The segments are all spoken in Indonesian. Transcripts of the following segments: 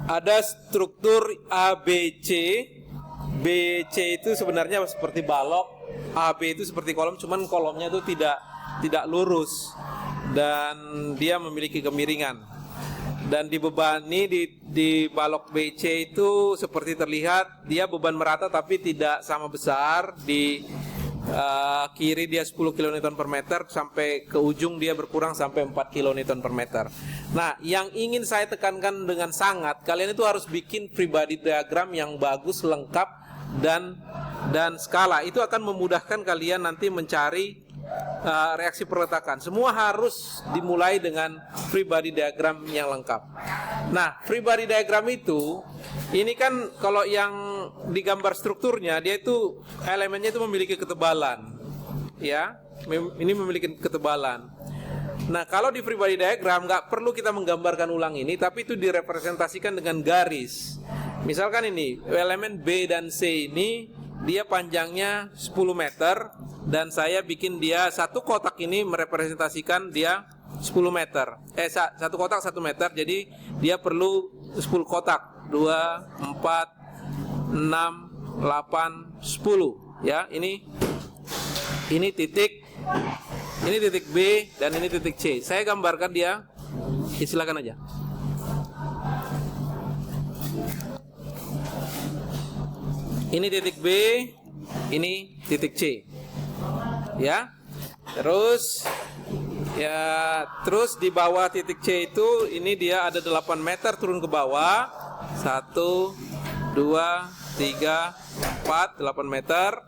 ada struktur ABC. BC itu sebenarnya seperti balok, AB itu seperti kolom, cuman kolomnya itu tidak lurus dan dia memiliki kemiringan. Dan dibebani di balok BC itu seperti terlihat dia beban merata tapi tidak sama besar. Di kiri dia 10 kN per meter, sampai ke ujung dia berkurang sampai 4 kN per meter. Nah, yang ingin saya tekankan dengan sangat, kalian itu harus bikin free body diagram yang bagus, lengkap, dan skala. Itu akan memudahkan kalian nanti mencari reaksi perletakan. Semua harus dimulai dengan free body diagram yang lengkap. Nah, free body diagram itu, ini kan kalau yang digambar strukturnya, dia itu elemennya itu memiliki ketebalan, ya. Ini memiliki ketebalan. Nah, kalau di free body diagram nggak perlu kita menggambarkan ulang ini, tapi itu direpresentasikan dengan garis. Misalkan ini elemen B dan C ini dia panjangnya 10 meter dan saya bikin dia satu kotak ini merepresentasikan dia 10 meter. Satu kotak 1 meter, jadi dia perlu 10 kotak. 2, 4, 6, 8, 10. Ya, ini titik, ini titik B dan ini titik C. Saya gambarkan dia. Ya, silakan aja. Ini titik B, ini titik C. Ya. Terus di bawah titik C itu ini dia ada 8 meter turun ke bawah. 1 2 3 4 8 meter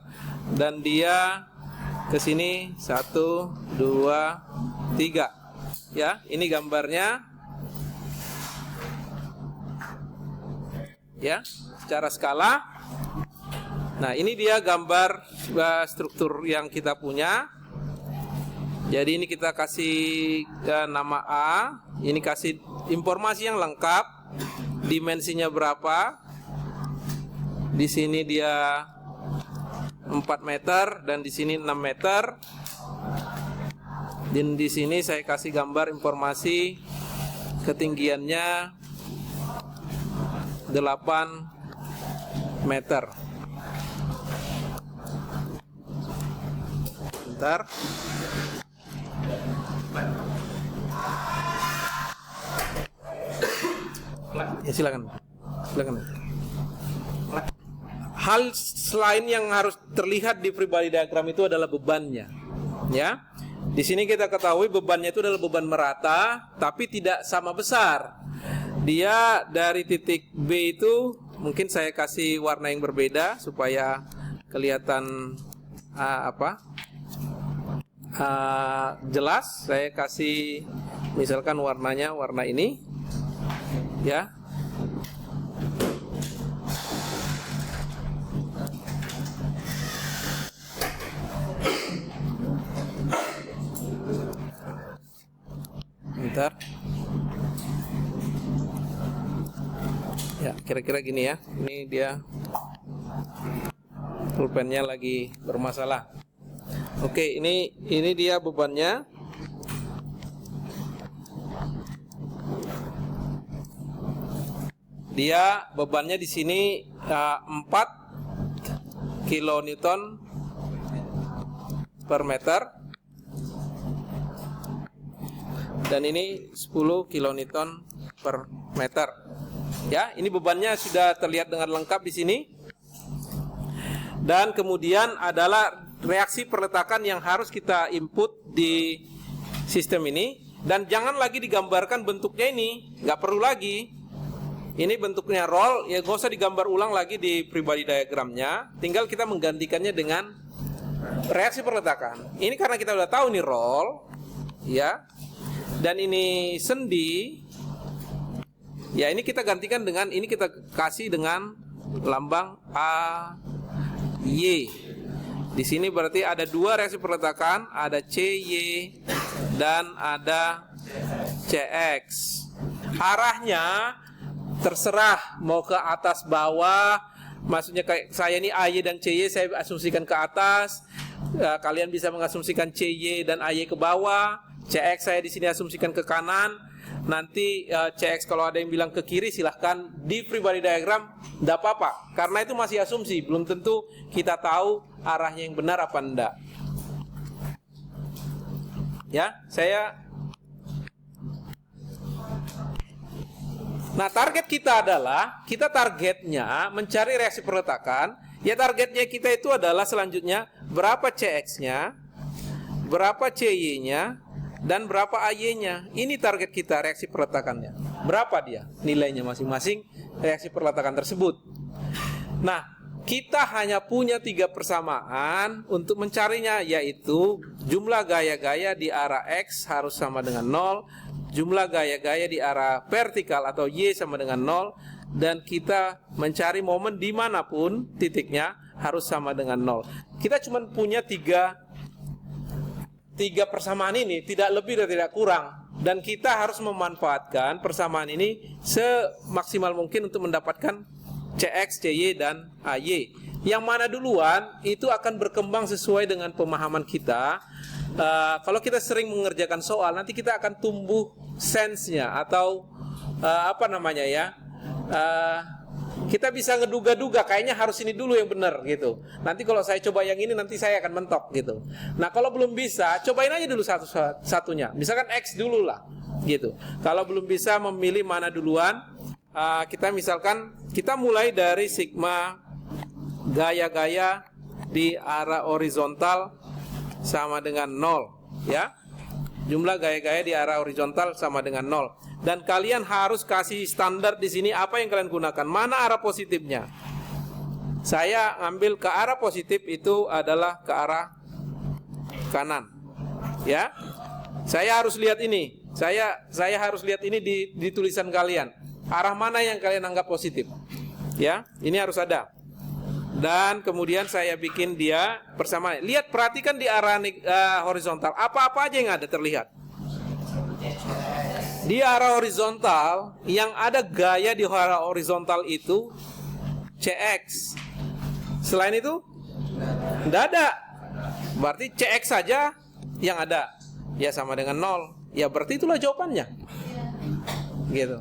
dan dia ke sini 1 2 3. Ya, ini gambarnya. Ya, secara skala. Nah, ini dia gambar struktur yang kita punya. Jadi ini kita kasih nama A, ini kasih informasi yang lengkap, dimensinya berapa. Di sini dia 4 meter dan di sini 6 meter. Dan di sini saya kasih gambar informasi ketinggiannya 8 meter. Bentar. Ya, silakan. Hal selain yang harus terlihat di free body diagram itu adalah bebannya. Ya. Di sini kita ketahui bebannya itu adalah beban merata tapi tidak sama besar. Dia dari titik B itu mungkin saya kasih warna yang berbeda supaya kelihatan jelas. Saya kasih misalkan warnanya warna ini, ya. Bentar. Ya, kira-kira gini ya. Ini dia pulpennya lagi bermasalah. Oke, ini dia bebannya. Dia bebannya di sini 4 kilonewton per meter. Dan ini 10 kilonewton per meter. Ya, ini bebannya sudah terlihat dengan lengkap di sini. Dan kemudian adalah reaksi perletakan yang harus kita input di sistem ini. Dan jangan lagi digambarkan bentuknya ini, nggak perlu lagi. Ini bentuknya roll, ya nggak usah digambar ulang lagi di free body diagramnya. Tinggal kita menggantikannya dengan reaksi perletakan. Ini karena kita udah tahu nih roll, ya. Dan ini sendi. Ya, ini kita gantikan dengan, ini kita kasih dengan lambang AY. Di sini berarti ada dua reaksi perletakan, ada CY dan ada CX. Arahnya terserah mau ke atas bawah, maksudnya kayak saya ini AY dan CY saya asumsikan ke atas. Kalian bisa mengasumsikan CY dan AY ke bawah. CX saya di sini asumsikan ke kanan. nanti CX kalau ada yang bilang ke kiri silahkan, di free body diagram tidak apa-apa, karena itu masih asumsi, belum tentu kita tahu arahnya yang benar apa enggak. Ya, nah, target kita adalah, kita targetnya mencari reaksi perletakan. Ya, targetnya kita itu adalah selanjutnya berapa CX-nya, berapa CY-nya, dan berapa AY-nya. Ini target kita, reaksi perletakannya. Berapa dia nilainya masing-masing reaksi perletakan tersebut. Nah, kita hanya punya 3 persamaan untuk mencarinya, yaitu jumlah gaya-gaya di arah X harus sama dengan 0, jumlah gaya-gaya di arah vertikal atau Y sama dengan 0, dan kita mencari momen dimanapun titiknya harus sama dengan 0. Kita cuma punya tiga persamaan ini, tidak lebih dan tidak kurang, dan kita harus memanfaatkan persamaan ini semaksimal mungkin untuk mendapatkan CX, CY, dan AY. Yang mana duluan itu akan berkembang sesuai dengan pemahaman kita. Kalau kita sering mengerjakan soal, nanti kita akan tumbuh sense-nya atau kita bisa ngeduga-duga kayaknya harus ini dulu yang benar gitu. Nanti kalau saya coba yang ini, nanti saya akan mentok gitu. Nah, kalau belum bisa, cobain aja dulu satunya. Misalkan X dulu lah gitu. Kalau belum bisa memilih mana duluan, kita mulai dari sigma gaya-gaya di arah horizontal sama dengan 0, ya. Jumlah gaya-gaya di arah horizontal sama dengan 0. Dan kalian harus kasih standar di sini apa yang kalian gunakan. Mana arah positifnya? Saya ambil ke arah positif itu adalah ke arah kanan. Ya. Saya harus lihat ini. Saya harus lihat ini di tulisan kalian. Arah mana yang kalian anggap positif? Ya, ini harus ada. Dan kemudian saya bikin dia persamaan. Lihat, perhatikan di arah horizontal. Apa-apa aja yang ada terlihat. Di arah horizontal, yang ada gaya di arah horizontal itu CX. Selain itu, tidak ada. Berarti CX saja yang ada. Ya sama dengan 0. Ya berarti itulah jawabannya. Gitu.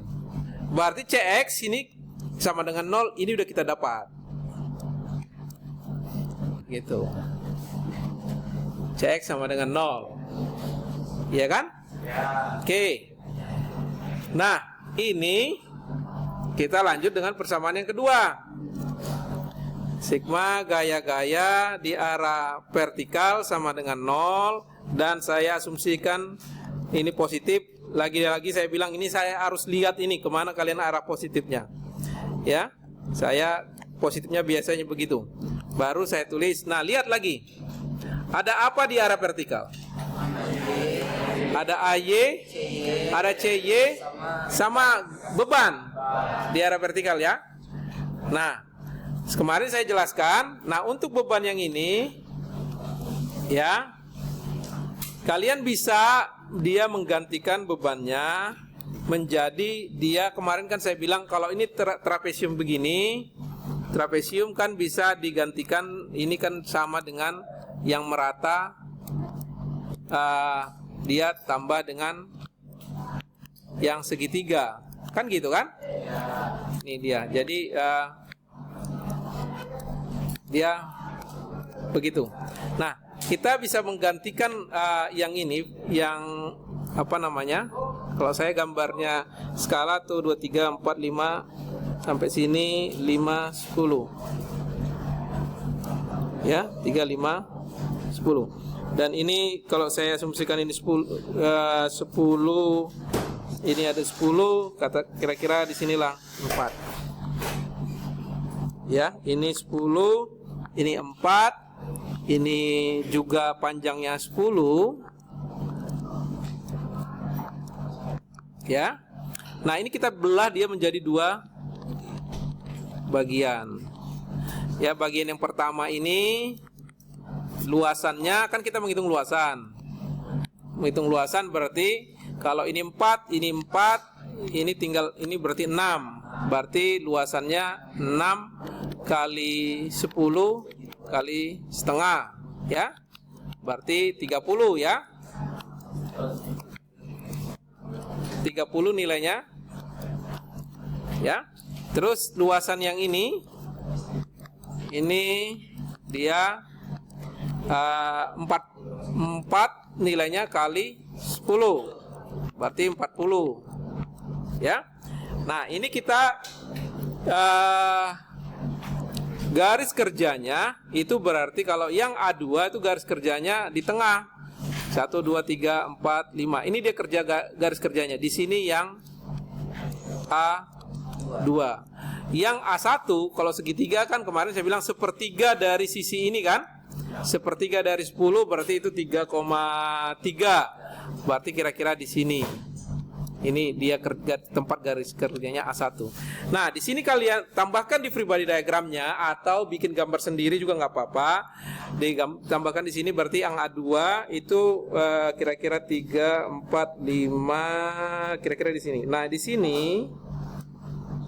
Berarti CX ini sama dengan 0, ini udah kita dapat. Gitu. CX sama dengan 0. Iya kan? Ya. Oke. Nah, ini kita lanjut dengan persamaan yang kedua. Sigma gaya-gaya di arah vertikal sama dengan 0, dan saya asumsikan ini positif. Lagi-lagi saya bilang ini saya harus lihat ini kemana kalian arah positifnya. Ya, saya positifnya biasanya begitu. Baru saya tulis. Nah, lihat lagi. Ada apa di arah vertikal? Ada AY, ada CY, sama beban di arah vertikal, ya. Nah, kemarin saya jelaskan. Nah, untuk beban yang ini, ya, kalian bisa dia menggantikan bebannya menjadi dia, kemarin kan saya bilang kalau ini trapesium begini, trapesium kan bisa digantikan, ini kan sama dengan yang merata, dia tambah dengan yang segitiga, kan gitu kan? Ini dia, jadi dia begitu. Nah, kita bisa menggantikan yang ini, yang apa namanya? Kalau saya gambarnya skala tuh 2, 3, 4, 5 sampai sini 5, 10. Ya, 3, 5, 10. Dan ini kalau saya asumsikan ini 10, ini ada 10, kira-kira di sinilah 4. Ya, ini 10, ini 4. Ini juga panjangnya 10. Ya. Nah, ini kita belah dia menjadi 2 bagian. Ya, bagian yang pertama ini luasannya, kan kita menghitung luasan. Menghitung luasan berarti kalau ini 4, ini 4, ini tinggal ini berarti 6. Berarti luasannya 6 kali 10 kali setengah, ya. Berarti 30, ya. 30 nilainya. Ya. Terus luasan yang ini dia 4 nilainya kali 10. Berarti 40. Ya. Nah, ini kita garis kerjanya itu berarti kalau yang A2 itu garis kerjanya di tengah. 1 2 3 4 5. Ini dia garis kerjanya. Di sini yang A2. Yang A1 kalau segitiga kan kemarin saya bilang sepertiga dari sisi ini kan? Sepertiga dari 10 berarti itu 3,3. Berarti kira-kira di sini. Ini dia tempat garis kerjanya A1. Nah, di sini kalian tambahkan di free body diagramnya atau bikin gambar sendiri juga nggak apa-apa. Tambahkan di sini berarti yang A2 itu kira-kira 3, 4, 5, kira-kira di sini. Nah, di sini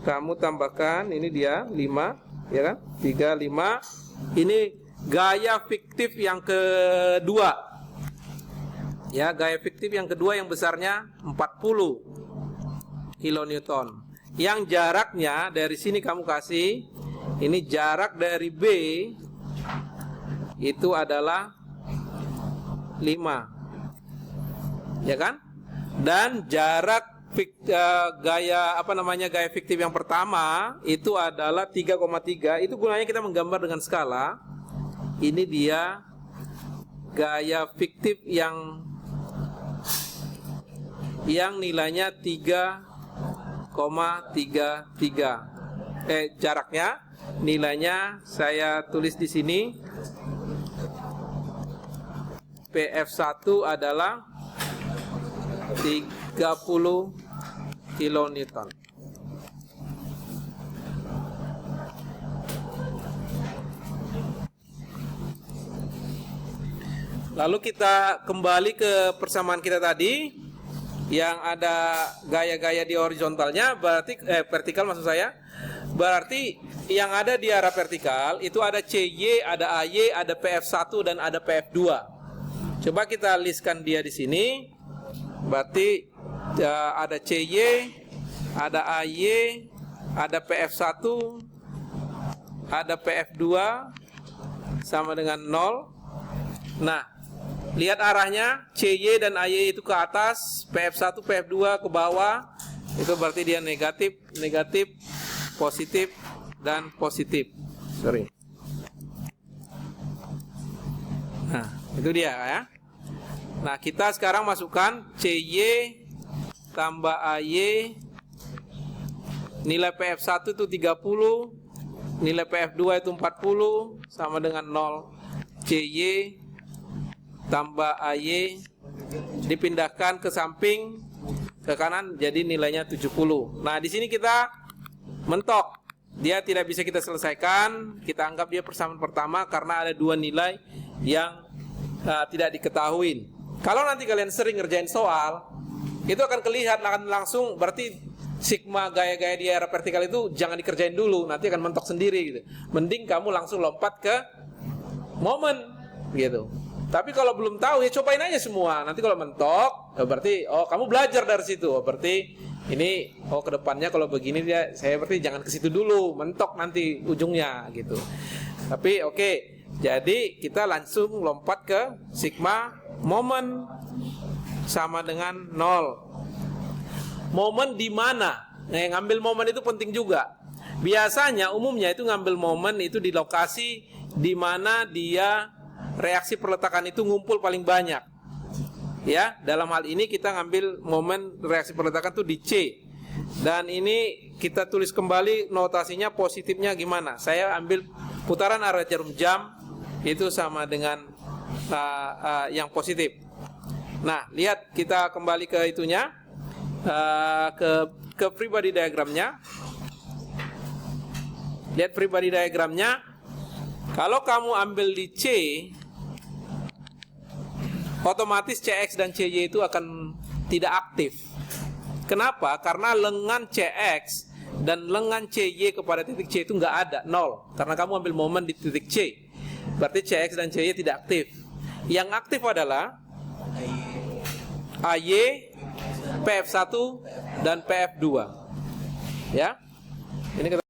kamu tambahkan ini dia 5, ya kan? 3, 5. Ini gaya fiktif yang kedua. Ya, gaya fiktif yang kedua yang besarnya 40 kilonewton. Yang jaraknya dari sini kamu kasih, ini jarak dari B itu adalah 5. Ya kan? Dan jarak gaya fiktif yang pertama itu adalah 3,3. Itu gunanya kita menggambar dengan skala. Ini dia gaya fiktif yang nilainya 3,33. Jaraknya nilainya saya tulis di sini. PF1 adalah 30 kilonewton. Lalu kita kembali ke persamaan kita tadi. Yang ada gaya-gaya di horizontalnya berarti vertikal maksud saya. Berarti yang ada di arah vertikal itu ada CY, ada AY, ada PF1 dan ada PF2. Coba kita listkan dia di sini. Berarti ada CY, ada AY, ada PF1, ada PF2 sama dengan 0. Nah, lihat arahnya, CY dan AY itu ke atas, PF1, PF2 ke bawah. Itu berarti dia negatif, negatif, positif, dan positif. Sorry. Nah, itu dia ya. Nah, kita sekarang masukkan CY tambah AY. Nilai PF1 itu 30, nilai PF2 itu 40, sama dengan 0. CY tambah AY dipindahkan ke samping ke kanan jadi nilainya 70. Nah, di sini kita mentok. Dia tidak bisa kita selesaikan. Kita anggap dia persamaan pertama karena ada dua nilai yang tidak diketahui. Kalau nanti kalian sering ngerjain soal, itu akan kelihatan akan langsung berarti sigma gaya-gaya di arah vertikal itu jangan dikerjain dulu, nanti akan mentok sendiri gitu. Mending kamu langsung lompat ke momen gitu. Tapi kalau belum tahu ya cobain aja semua. Nanti kalau mentok, ya berarti kamu belajar dari situ. Berarti ini kedepannya kalau begini saya berarti jangan ke situ dulu, mentok nanti ujungnya gitu. Tapi oke. Jadi kita langsung lompat ke sigma momen sama dengan 0. Momen di mana? Ngambil momen itu penting juga. Biasanya umumnya itu ngambil momen itu di lokasi di mana dia reaksi perletakan itu ngumpul paling banyak. Ya, dalam hal ini kita ngambil momen reaksi perletakan itu di C. Dan ini kita tulis kembali notasinya positifnya gimana. Saya ambil putaran arah jarum jam itu sama dengan yang positif. Nah, lihat kita kembali ke itunya, ke free body diagramnya. Lihat free body diagramnya. Kalau kamu ambil di C, otomatis CX dan CY itu akan tidak aktif. Kenapa? Karena lengan CX dan lengan CY kepada titik C itu nggak ada, 0. Karena kamu ambil momen di titik C. Berarti CX dan CY tidak aktif. Yang aktif adalah AY PF1 dan PF2. Ya. Ini kita